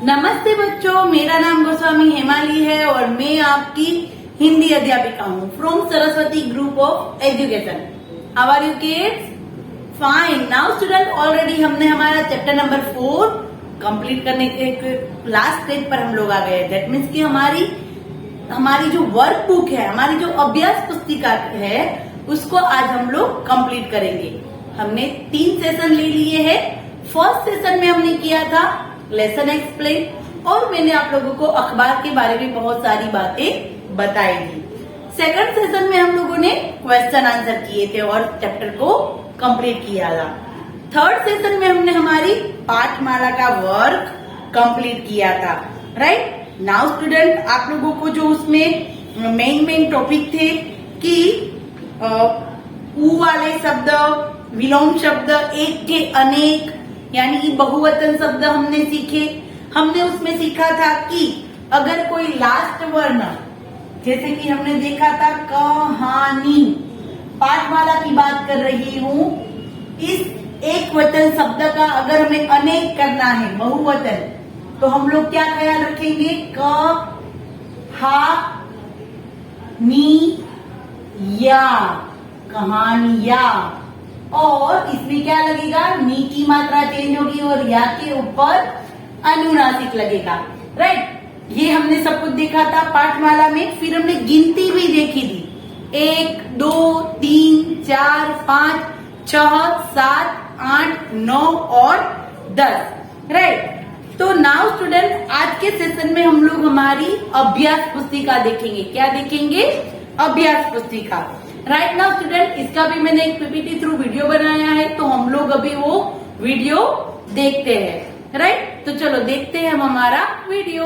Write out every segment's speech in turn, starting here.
नमस्ते बच्चों, मेरा नाम गोस्वामी हेमाली है और मैं आपकी हिंदी अध्यापिका हूँ from Saraswati group of education. How are you kids? Fine. Now student, already हमने हमारा चैप्टर नंबर 4 कंप्लीट करने के लास्ट स्टेज पर हम लोग आ गए। दैट मीन्स कि हमारी जो वर्क बुक है, हमारी जो अभ्यास पुस्तिका है, उसको आज हम लोग कंप्लीट करेंगे। हमने 3 सेशन ले लिए हैं। फर्स्ट सेशन में हमने किया था लेसन एक्सप्लेन और मैंने आप लोगों को अखबार के बारे में बहुत सारी बातें बताई थी। सेकंड सेशन में हम लोगों ने क्वेश्चन आंसर किए थे और चैप्टर को कंप्लीट किया था। थर्ड सेशन में हमने हमारी पाठमाला का वर्क कंप्लीट किया था। राइट नाउ स्टूडेंट, आप लोगों को जो उसमें मेन टॉपिक थे कि ऊ वाले शब्द, विलोम शब्द, एक के अनेक यानी कि बहुवचन शब्द हमने सीखे। हमने उसमें सीखा था कि अगर कोई लास्ट वर्ण, जैसे कि हमने देखा था कहानी, पाठमाला की बात कर रही हूँ, इस एक वचन शब्द का अगर हमें अनेक करना है, बहुवचन, तो हम लोग क्या ख्याल रखेंगे? कहानिया। और इसमें क्या लगेगा? नी की मात्रा चेंज होगी और या के ऊपर अनुनासिक लगेगा। राइट, ये हमने सब कुछ देखा था पाठमाला में। फिर हमने गिनती भी देखी थी, 1 2 3 4 5 6 7 8 9 और 10। राइट, तो नाउ स्टूडेंट, आज के सेशन में हम लोग हमारी अभ्यास पुस्तिका देखेंगे। क्या देखेंगे? अभ्यास पुस्तिका। राइट नाउ स्टूडेंट, इसका भी मैंने एक पीपीटी थ्रू वीडियो बनाया है, तो हम लोग अभी वो वीडियो देखते हैं। राइट, तो चलो देखते हैं हम हमारा वीडियो।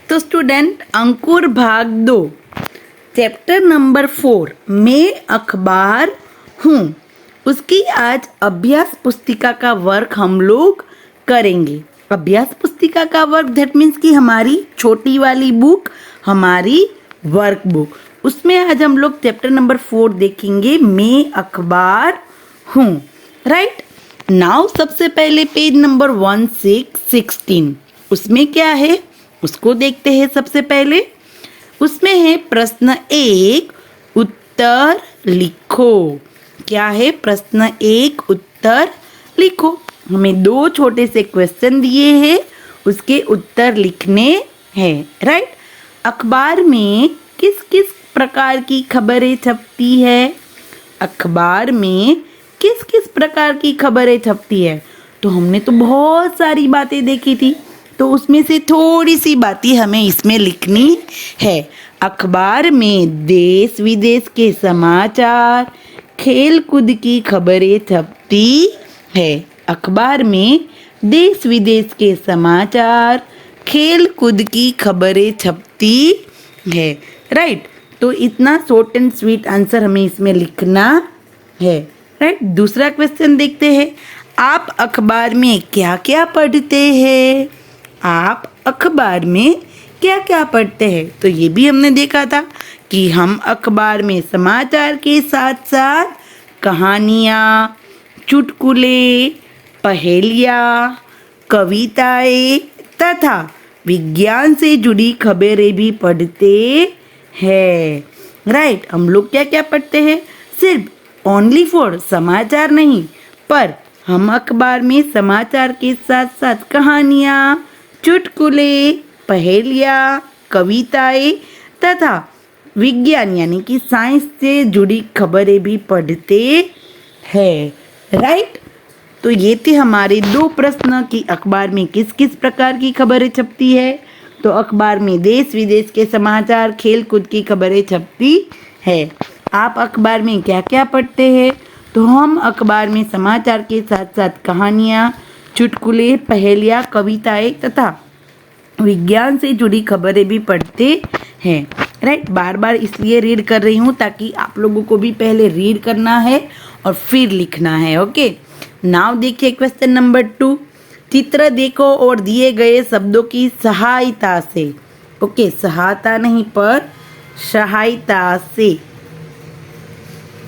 तो स्टूडेंट, अंकुर भाग 2 चैप्टर नंबर 4 मैं अखबार हूँ, उसकी आज अभ्यास पुस्तिका का वर्क हम लोग करेंगे। अभ्यास पुस्तिका का वर्क दैट मीन्स कि हमारी छोटी वाली बुक, हमारी वर्क बुक, उसमें आज हम लोग चैप्टर नंबर 4 देखेंगे, मैं अखबार हूँ। राइट नाउ, सबसे पहले पेज नंबर 1616, उसमें क्या है उसको देखते हैं। सबसे पहले उसमें है प्रश्न 1, उत्तर लिखो। क्या है? प्रश्न 1, उत्तर लिखो। हमें 2 छोटे से क्वेश्चन दिए हैं, उसके उत्तर लिखने हैं। राइट, अखबार में किस किस प्रकार की खबरें छपती है? अखबार में किस किस प्रकार की खबरें छपती है? तो हमने तो बहुत सारी बातें देखी थी, तो उसमें से थोड़ी सी बातें हमें इसमें लिखनी है। अखबार में देश विदेश के समाचार, खेल कूद की खबरें छपती है। अखबार में देश विदेश के समाचार, खेल कूद की खबरें छपती है। राइट, तो इतना शॉर्ट एंड स्वीट आंसर हमें इसमें लिखना है। राइट, दूसरा क्वेश्चन देखते हैं। आप अखबार में क्या क्या पढ़ते हैं? आप अखबार में क्या क्या पढ़ते हैं? तो ये भी हमने देखा था कि हम अखबार में समाचार के साथ साथ कहानियाँ, चुटकुले, पहेलियाँ, कविताएं तथा विज्ञान से जुड़ी खबरें भी पढ़ते है। राइट, हम लोग क्या क्या पढ़ते हैं? सिर्फ ओनली फॉर समाचार नहीं, पर हम अखबार में समाचार के साथ साथ कहानियाँ, चुटकुले, पहेलियाँ, कविताएं तथा विज्ञान यानी कि साइंस से जुड़ी खबरें भी पढ़ते हैं। राइट, तो ये थे हमारे 2 प्रश्न कि अखबार में किस किस प्रकार की खबरें छपती है। तो अखबार में देश विदेश के समाचार, खेल कूद की खबरें छपती है। आप अखबार में क्या क्या पढ़ते हैं? तो हम अखबार में समाचार के साथ साथ कहानियाँ, चुटकुले, पहेलियाँ, कविताएं तथा विज्ञान से जुड़ी खबरें भी पढ़ते हैं। राइट, बार बार इसलिए रीड कर रही हूँ ताकि आप लोगों को भी पहले रीड करना है और फिर लिखना है। ओके, नाउ देखिए क्वेश्चन नंबर 2, चित्र देखो और दिए गए शब्दों की सहायता से, ओके, सहायता नहीं पर सहायता से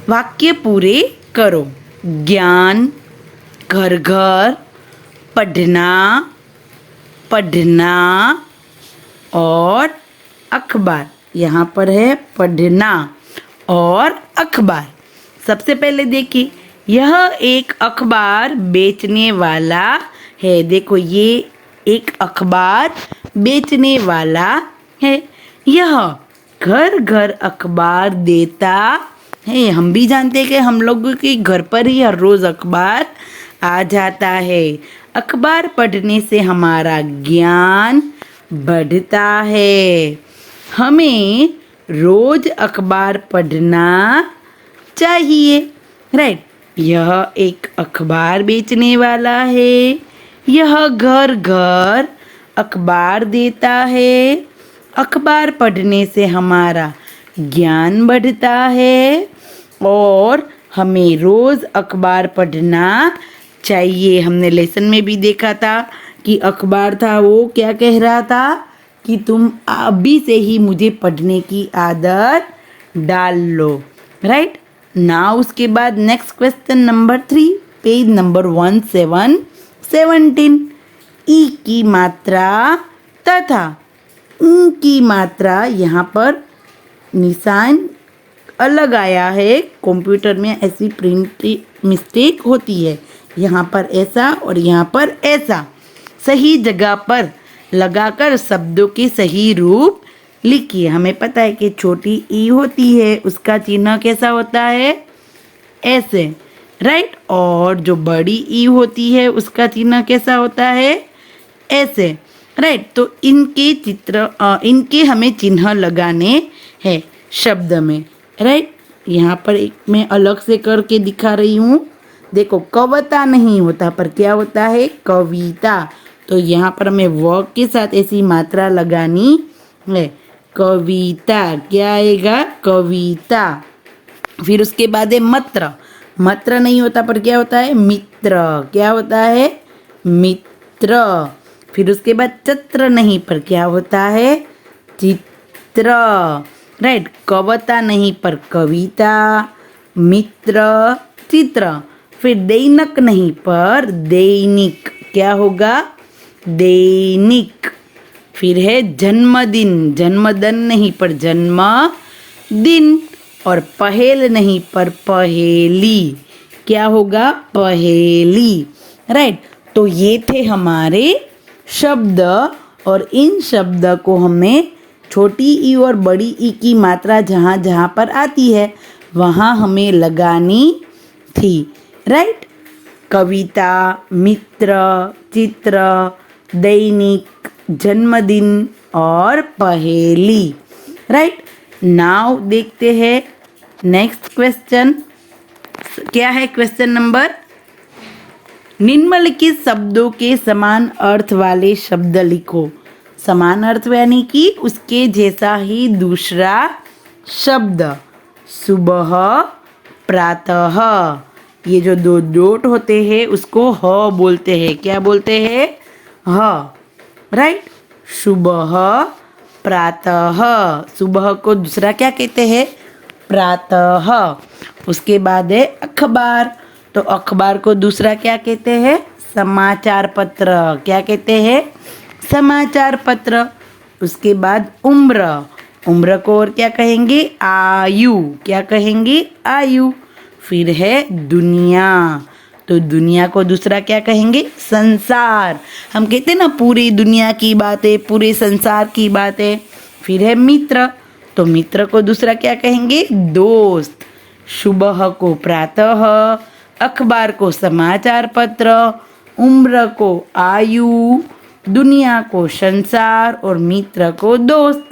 वाक्य पूरे करो। ज्ञान, घर घर, पढ़ना, पढ़ना और अखबार। यहाँ पर है पढ़ना और अखबार। सबसे पहले देखिए, यह एक अखबार बेचने वाला है। देखो, ये एक अखबार बेचने वाला है। यह घर घर अखबार देता है। हम भी जानते हैं कि हम लोगों के घर पर ही हर रोज अखबार आ जाता है। अखबार पढ़ने से हमारा ज्ञान बढ़ता है। हमें रोज अखबार पढ़ना चाहिए। राइट, यह एक अखबार बेचने वाला है। यह घर घर अखबार देता है। अखबार पढ़ने से हमारा ज्ञान बढ़ता है और हमें रोज अखबार पढ़ना चाहिए। हमने लेसन में भी देखा था कि अखबार था वो क्या कह रहा था कि तुम अभी से ही मुझे पढ़ने की आदत डाल लो। राइट, नाउ उसके बाद next question number 3, page number 1717। ई की मात्रा तथा ऊ की मात्रा, यहाँ पर निशान अलग आया है। कंप्यूटर में ऐसी प्रिंट मिस्टेक होती है, यहाँ पर ऐसा और यहाँ पर ऐसा। सही जगह पर लगाकर शब्दों के सही रूप लिखिए। हमें पता है कि छोटी ई होती है, उसका चिन्ह कैसा होता है, ऐसे। राइट, और जो बड़ी ई होती है उसका चिन्ह कैसा होता है, ऐसे। राइट, तो इनके हमें चिन्ह लगाने हैं शब्द में। राइट, यहाँ पर एक मैं अलग से करके दिखा रही हूँ। देखो, कविता नहीं होता पर क्या होता है, कविता। तो यहाँ पर हमें व के साथ ऐसी मात्रा लगानी है, कविता। क्या आएगा, कविता। फिर उसके बाद है मत्र। मत्र नहीं होता पर क्या होता है, मित्र। क्या होता है, मित्र। फिर उसके बाद चित्र नहीं पर क्या होता है, चित्र। राइट, कविता नहीं पर कविता, मित्र, चित्र। फिर दैनिक नहीं पर दैनिक। क्या होगा, दैनिक। फिर है जन्मदिन। जन्मदिन नहीं पर जन्म दिन। और पहेल नहीं पर पहेली। क्या होगा, पहेली। राइट, तो ये थे हमारे शब्द। और इन शब्द को हमें छोटी ई और बड़ी ई की मात्रा जहाँ जहाँ पर आती है वहाँ हमें लगानी थी। राइट, कविता, मित्र, चित्र, दैनिक, जन्मदिन और पहेली। राइट, नाउ देखते हैं नेक्स्ट क्वेश्चन। क्या है क्वेश्चन नंबर, निम्नलिखित शब्दों के समान अर्थ वाले शब्द लिखो। समान अर्थ यानी कि उसके जैसा ही दूसरा शब्द। सुबह, प्रातः। ये जो दो डॉट होते हैं उसको ह बोलते हैं। क्या बोलते हैं, ह। राइट, सुबह, प्रातः। सुबह को दूसरा क्या कहते हैं, प्रातः। उसके बाद है अखबार। तो अखबार को दूसरा क्या कहते हैं, समाचार पत्र। क्या कहते हैं, समाचार पत्र। उसके बाद उम्र। उम्र को और क्या कहेंगे, आयु। क्या कहेंगे, आयु। फिर है दुनिया। तो दुनिया को दूसरा क्या कहेंगे, संसार। हम कहते हैं ना पूरी दुनिया की बातें, पूरे संसार की बातें। फिर है मित्र। तो मित्र को दूसरा क्या कहेंगे, दोस्त। सुबह को प्रातः, अखबार को समाचार पत्र, उम्र को आयु, दुनिया को संसार और मित्र को दोस्त।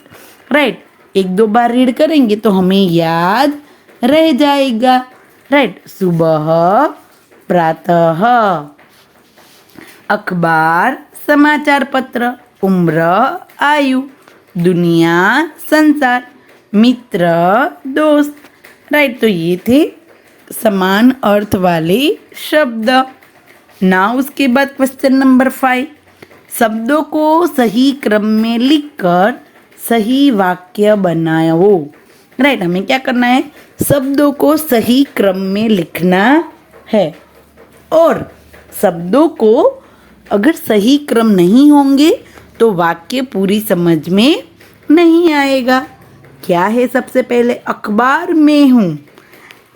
राइट, एक दो बार रीड करेंगे तो हमें याद रह जाएगा। राइट, सुबह, प्रातः, अखबार, समाचार पत्र, उम्र, आयु, दुनिया, संसार, मित्र, दोस्त। राइट, तो ये थे समान अर्थ वाले शब्द। नाउ उसके बाद क्वेश्चन नंबर 5, शब्दों को सही क्रम में लिखकर सही वाक्य बनाओ। राइट, हमें क्या करना है, शब्दों को सही क्रम में लिखना है और शब्दों को अगर सही क्रम नहीं होंगे तो वाक्य पूरी समझ में नहीं आएगा। क्या है सबसे पहले, अखबार में हूँ,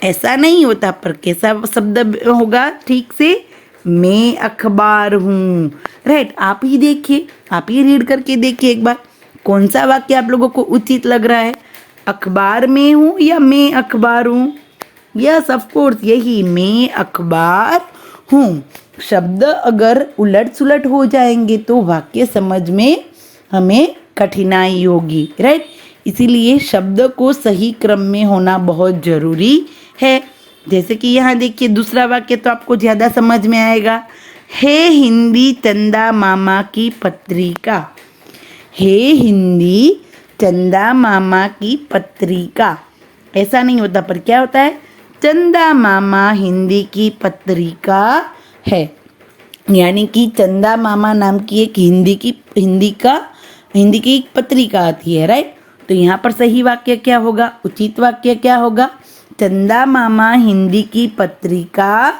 ऐसा नहीं होता, पर कैसा शब्द होगा ठीक से, मैं अखबार हूँ। राइट, आप ही देखिए, आप ही रीड करके देखिए एक बार, कौन सा वाक्य आप लोगों को उचित लग रहा है, अखबार में हूँ या मैं अखबार हूँ? यस ऑफ कोर्स, यही, मैं अखबार हूँ। शब्द अगर उलट सुलट हो जाएंगे तो वाक्य समझ में हमें कठिनाई होगी। राइट, इसीलिए शब्द को सही क्रम में होना बहुत जरूरी है। जैसे कि यहाँ देखिए दूसरा वाक्य तो आपको ज़्यादा समझ में आएगा, है हिंदी चंदा मामा की पत्रिका। है हिंदी चंदा मामा की पत्रिका, ऐसा नहीं होता, पर क्या होता है, चंदा मामा हिंदी की पत्रिका है। यानी कि चंदा मामा नाम की एक हिंदी की एक पत्रिका आती है। राइट, तो यहाँ पर सही वाक्य क्या होगा, उचित वाक्य क्या होगा, चंदा मामा हिंदी की पत्रिका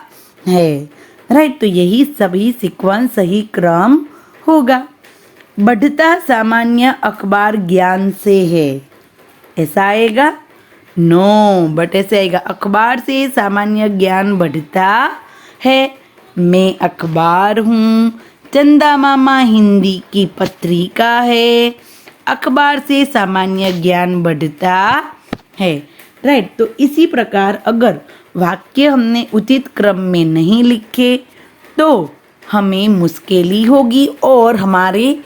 है। राइट, तो यही सभी सीक्वेंस सही क्रम होगा। बढ़ता सामान्य अखबार ज्ञान से है, ऐसा आएगा, नो, बट ऐसे आएगा, अखबार से सामान्य ज्ञान बढ़ता है। मैं अखबार हूँ, चंदा मामा हिंदी की पत्रिका है, अखबार से सामान्य ज्ञान बढ़ता है। राइट, तो इसी प्रकार अगर वाक्य हमने उचित क्रम में नहीं लिखे तो हमें मुश्किल होगी और हमारे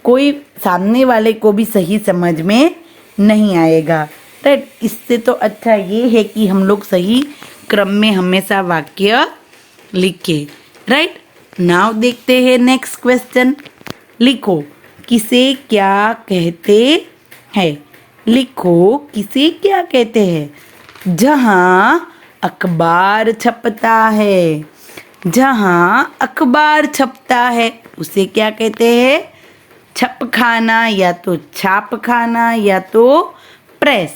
कोई सामने वाले को भी सही समझ में नहीं आएगा। राइट, इससे तो अच्छा ये है कि हम लोग सही क्रम में हमेशा वाक्य लिखें। राइट, नाउ देखते हैं नेक्स्ट क्वेश्चन। लिखो किसे क्या कहते हैं। लिखो किसे क्या कहते हैं। जहाँ अखबार छपता है, जहाँ अखबार छपता है उसे क्या कहते हैं, छपखाना या तो छापखाना या तो प्रेस।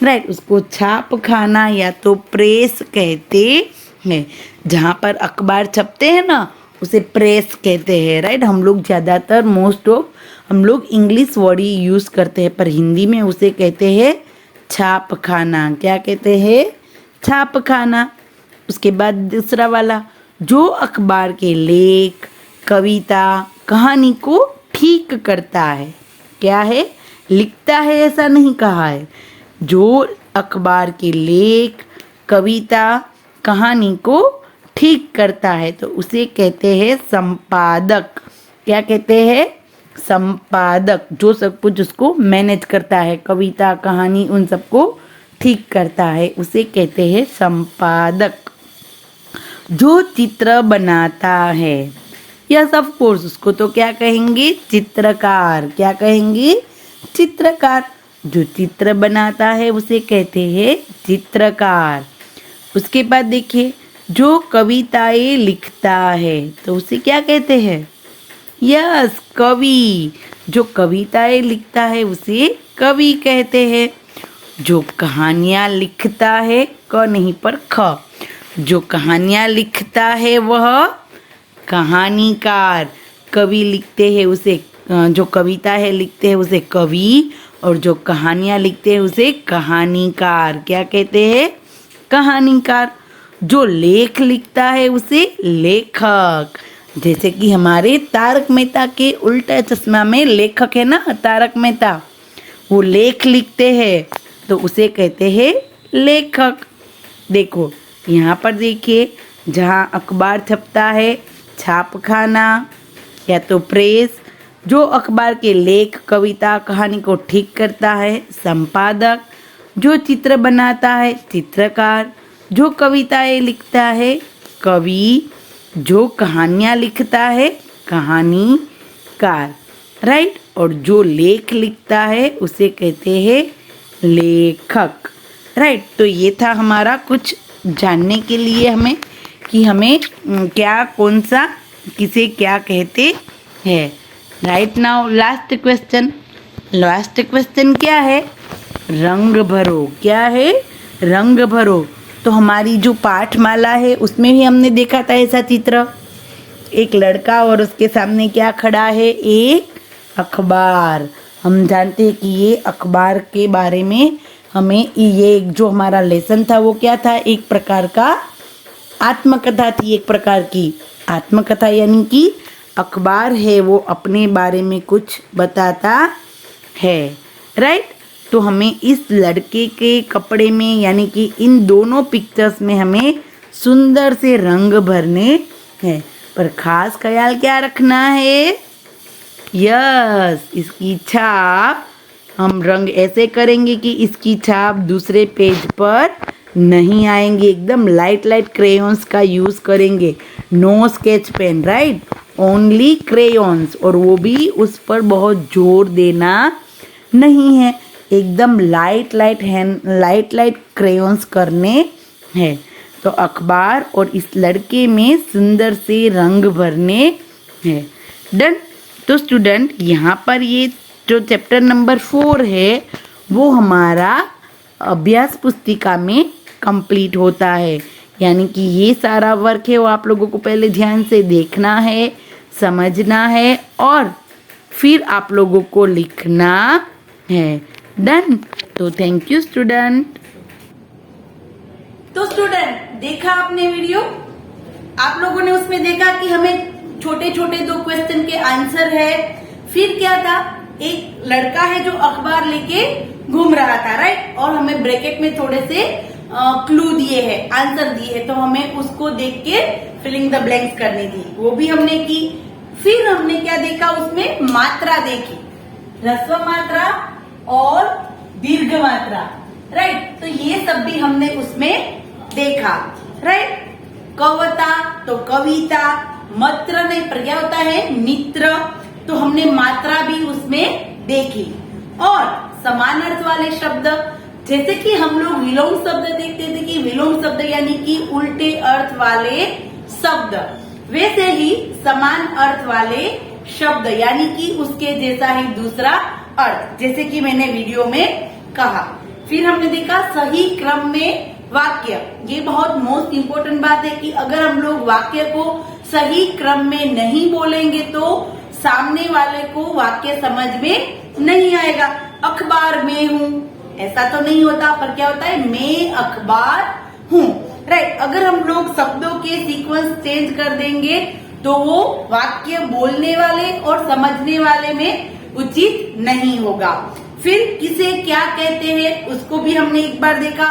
राइट, उसको छापखाना या तो प्रेस कहते हैं। जहाँ पर अखबार छपते हैं ना उसे प्रेस कहते हैं। राइट, हम लोग ज़्यादातर मोस्ट ऑफ हम लोग इंग्लिश वर्ड ही यूज़ करते हैं, पर हिंदी में उसे कहते हैं छापखाना। क्या कहते हैं, छापखाना। उसके बाद दूसरा वाला, जो अखबार के लेख, कविता, कहानी को ठीक करता है। क्या है, लिखता है, ऐसा नहीं कहा है। जो अखबार के लेख, कविता, कहानी को ठीक करता है तो उसे कहते हैं संपादक। क्या कहते हैं, संपादक। जो सब कुछ उसको मैनेज करता है, कविता, कहानी, उन सबको ठीक करता है, उसे कहते हैं संपादक। जो चित्र बनाता है, यस ऑफ कोर्स, उसको तो क्या कहेंगे, चित्रकार। क्या कहेंगे, चित्रकार। जो चित्र बनाता है उसे कहते हैं चित्रकार। उसके बाद देखिए, जो कविताएं लिखता है तो उसे क्या कहते हैं, यस, कवि। जो कविताएं लिखता है उसे कवि कहते हैं। जो कहानियाँ लिखता है, क नहीं पर ख, जो कहानियाँ लिखता है वह कहानीकार। कवि लिखते हैं उसे, जो कविता है लिखते हैं उसे कवि, और जो कहानियाँ लिखते हैं उसे कहानीकार। क्या कहते हैं, कहानीकार। जो लेख लिखता है उसे लेखक। जैसे कि हमारे तारक मेहता के उल्टा चश्मा में लेखक है ना, तारक मेहता, वो लेख लिखते हैं तो उसे कहते हैं लेखक। देखो यहाँ पर देखिए, जहाँ अखबार छपता है छापखाना या तो प्रेस, जो अखबार के लेख, कविता, कहानी को ठीक करता है संपादक, जो चित्र बनाता है चित्रकार, जो कविताएं लिखता है कवि, जो कहानियाँ लिखता है कहानीकार। राइट, और जो लेख लिखता है उसे कहते हैं लेखक। राइट, तो ये था हमारा कुछ जानने के लिए हमें कि हमें क्या, कौन सा, किसे क्या कहते हैं। Right, now last question. Last question क्या है, रंग भरो। क्या है, रंग भरो। तो हमारी जो पाठमाला है उसमें भी हमने देखा था ऐसा चित्र, एक लड़का और उसके सामने क्या खड़ा है, एक अखबार। हम जानते हैं कि ये अखबार के बारे में हमें ये जो हमारा लेसन था वो क्या था, एक प्रकार का आत्मकथा थी। एक प्रकार की आत्मकथा यानी कि अखबार है वो अपने बारे में कुछ बताता है, राइट। तो हमें इस लड़के के कपड़े में यानी कि इन दोनों पिक्चर्स में हमें सुंदर से रंग भरने हैं, पर खास ख्याल क्या रखना है, यस, इसकी छाप हम रंग ऐसे करेंगे कि इसकी छाप दूसरे पेज पर नहीं आएंगे। एकदम लाइट लाइट क्रेयॉन्स का यूज करेंगे, no sketch pen, right, only crayons, और वो भी उस पर बहुत जोर देना नहीं है, एकदम लाइट लाइट क्रेयॉन्स करने हैं। तो अखबार और इस लड़के में सुंदर से रंग भरने हैं। डन। तो स्टूडेंट यहाँ पर ये जो चैप्टर नंबर 4 है वो हमारा अभ्यास पुस्तिका में कंप्लीट होता है। यानी कि ये सारा वर्क है वो आप लोगों को पहले ध्यान से देखना है, समझना है और फिर आप लोगों को लिखना है। डन। तो थैंक यू स्टूडेंट। तो स्टूडेंट देखा आपने वीडियो, आप लोगों ने उसमें देखा कि हमें छोटे छोटे 2 क्वेश्चन के आंसर है। फिर क्या था, एक लड़का है जो अखबार लेके घूम रहा था, राइट, और हमें ब्रैकेट में थोड़े से क्लू दिए हैं, आंसर दिए हैं, तो हमें उसको देख के फिलिंग द ब्लैंक्स करनी थी, वो भी हमने की। फिर हमने क्या देखा, उसमें मात्रा देखी, ह्रस्व मात्रा और दीर्घ मात्रा, राइट। तो ये सब भी हमने उसमें देखा, राइट। कवता तो कविता, मत्र नहीं पर क्या होता है, मित्र, तो हमने मात्रा भी उसमें देखी। और समान अर्थ वाले शब्द, जैसे कि हम लोग विलोम शब्द देखते थे कि विलोम शब्द यानी कि उल्टे अर्थ वाले शब्द, वैसे ही समान अर्थ वाले शब्द यानी कि उसके जैसा ही दूसरा अर्थ, जैसे कि मैंने वीडियो में कहा। फिर हमने देखा सही क्रम में वाक्य, ये बहुत मोस्ट इम्पोर्टेंट बात है कि अगर हम लोग वाक्य को सही क्रम में नहीं बोलेंगे तो सामने वाले को वाक्य समझ में नहीं आएगा। अखबार में हूँ ऐसा तो नहीं होता, पर क्या होता है, मैं अखबार हूँ, राइट। अगर हम लोग शब्दों के सीक्वेंस चेंज कर देंगे तो वो वाक्य बोलने वाले और समझने वाले में उचित नहीं होगा। फिर किसे क्या कहते हैं उसको भी हमने एक बार देखा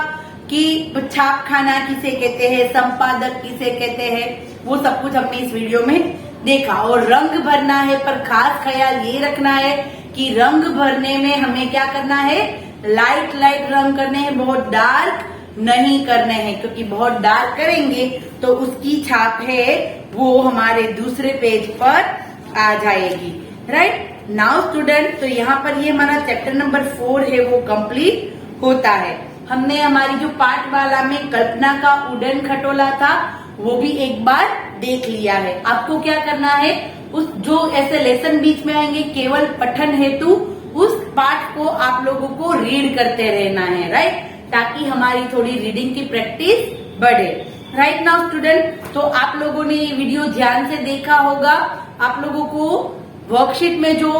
कि छाप खाना किसे कहते हैं, संपादक किसे कहते हैं, वो सब कुछ हमने इस वीडियो में देखा। और रंग भरना है, पर खास ख्याल ये रखना है कि रंग भरने में हमें क्या करना है, लाइट रंग करने हैं, बहुत डार्क नहीं करने हैं, क्योंकि बहुत डार्क करेंगे तो उसकी छाप है वो हमारे दूसरे पेज पर आ जाएगी, राइट। नाउ स्टूडेंट, तो यहाँ पर ये हमारा चैप्टर नंबर 4 है वो कंप्लीट होता है। हमने हमारी जो पार्ट वाला में कल्पना का उड़न खटोला था वो भी एक बार देख लिया है। आपको क्या करना है, उस जो ऐसे लेसन बीच में आएंगे केवल पठन हेतु उस पार्ट को आप लोगों को रीड करते रहना है, राइट, ताकि हमारी थोड़ी रीडिंग की प्रैक्टिस बढ़े। राइट नाउ स्टूडेंट, तो आप लोगों ने ये वीडियो ध्यान से देखा होगा। आप लोगों को वर्कशीट में जो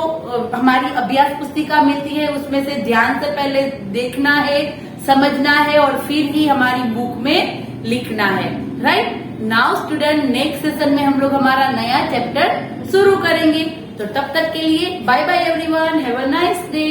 हमारी अभ्यास पुस्तिका मिलती है उसमें से ध्यान से पहले देखना है, समझना है और फिर ही हमारी बुक में लिखना है। Right now student, next session में हम लोग हमारा नया चैप्टर शुरू करेंगे। तो तब तक के लिए bye bye everyone, have a nice day.